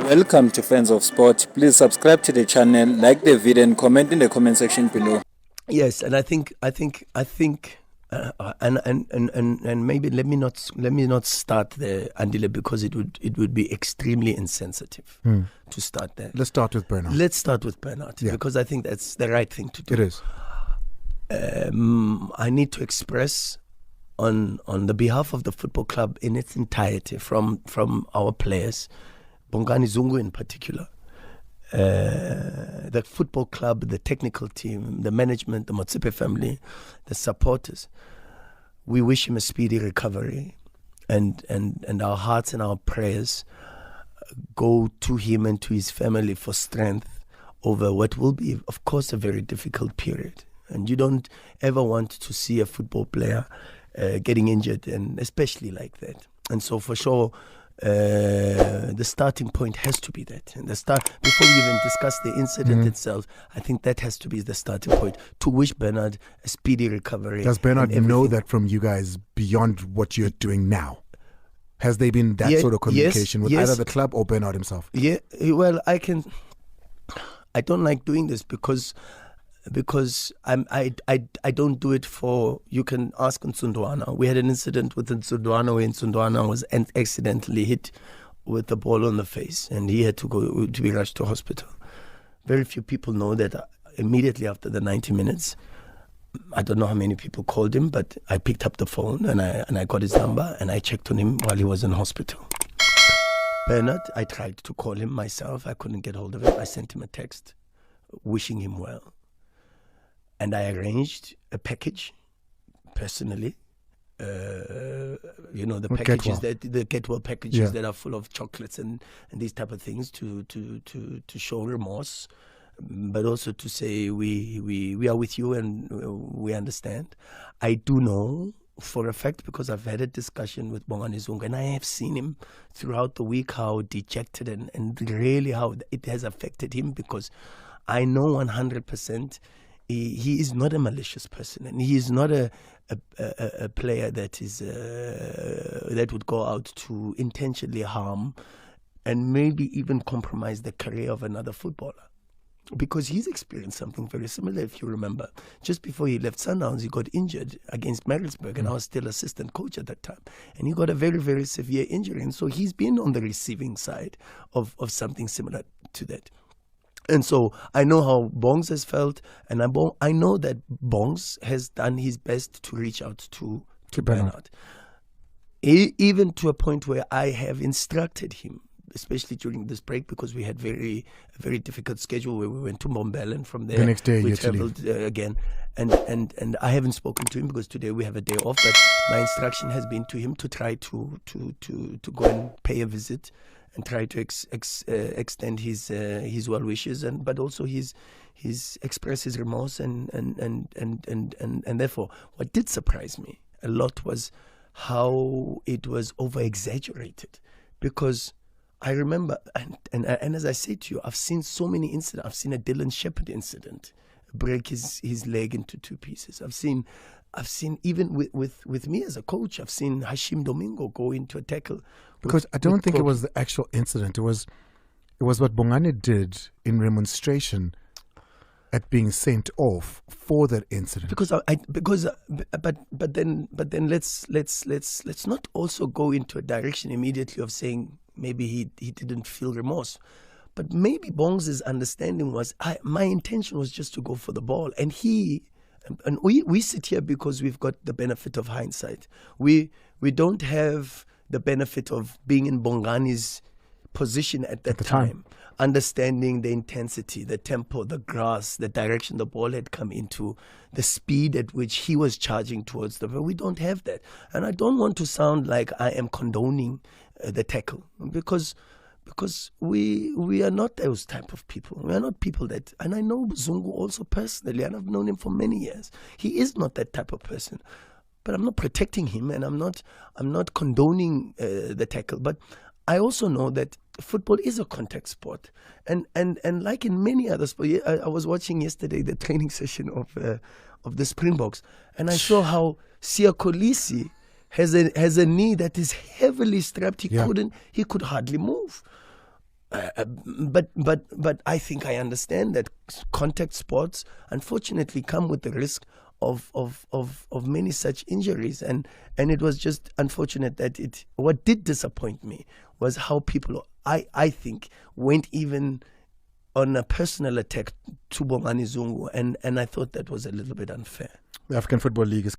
Welcome to Friends of Sport. Please subscribe to the channel, like the video, and comment in the comment section below. Yes, and I think, and maybe let me not start there, Andile, because it would be extremely insensitive to start there. Let's start with Bernad. Let's start with Bernad, because I think that's the right thing to do. It is. I need to express on the behalf of the football club in its entirety, from our players, Bongani, Zungu in particular, the football club, the technical team, the management, the Motsepe family, the supporters. We wish him a speedy recovery, and our hearts and our prayers go to him and to his family for strength over what will be, of course, a very difficult period. And you don't ever want to see a football player getting injured, and especially like that. And so for sure, the starting point has to be that. And before we even discuss the incident itself, I think that has to be the starting point, to wish Bernad a speedy recovery. Does Bernad know that from you guys beyond what you're doing now? Has there been that sort of communication with either the club or Bernad himself? Yeah, well, I don't like doing this because I don't do it for, you can ask Nsundwana. We had an incident with Nsundwana where Nsundwana was accidentally hit with the ball on the face, and he had to be rushed to hospital. Very few people know that immediately after the 90 minutes, I don't know how many people called him, but I picked up the phone and I got his number and I checked on him while he was in hospital. Bernad, I tried to call him myself. I couldn't get hold of him. I sent him a text wishing him well. And I arranged a package personally. The packages the Get Well packages that are full of chocolates and these type of things to show remorse, but also to say we are with you and we understand. I do know for a fact, because I've had a discussion with Bongani Zungu, and I have seen him throughout the week how dejected and really how it has affected him, because I know 100%. He is not a malicious person, and he is not a player that is that would go out to intentionally harm and maybe even compromise the career of another footballer. Because he's experienced something very similar, if you remember. Just before he left Sundowns, he got injured against Maritzburg, and I was still assistant coach at that time. And he got a very, very severe injury, and so he's been on the receiving side of something similar to that. And so I know how Bongs has felt, and I know that Bongs has done his best to reach out to Bernad. Even to a point where I have instructed him, especially during this break, because we had a very difficult schedule where we went to Mbombela, and from there the next day we traveled again. And I haven't spoken to him because today we have a day off, but my instruction has been to him to try to go and pay a visit and try to extend his well wishes, but also his express his remorse, and therefore what did surprise me a lot was how it was over exaggerated, because I remember and as I say to you, I've seen so many incidents. I've seen a Dylan Shepherd incident break his leg into two pieces. I've seen even with me as a coach, I've seen Hashim Domingo go into a tackle. Because I don't think it was the actual incident. It was what Bongani did in remonstration at being sent off for that incident. But then let's not also go into a direction immediately of saying maybe he didn't feel remorse. But maybe Bongs' understanding was, my intention was just to go for the ball, and we sit here because we've got the benefit of hindsight. We don't have the benefit of being in Bongani's position at that time, understanding the intensity, the tempo, the grass, the direction the ball had come into, the speed at which he was charging towards the ball. We don't have that. And I don't want to sound like I am condoning the tackle, because we are not those type of people. We are not people that, and I know Zungu also personally, and I've known him for many years. He is not that type of person. But I'm not protecting him, and I'm not condoning the tackle. But I also know that football is a contact sport, and like in many other sports, I was watching yesterday the training session of the Springboks, and I saw how Siya Kolisi has a knee that is heavily strapped. He could hardly move. But I think I understand that contact sports unfortunately come with the risk of many such injuries, and it was just unfortunate that what did disappoint me was how people, I think, went even on a personal attack to Bongani Zungu, and I thought that was a little bit unfair. The African Football League is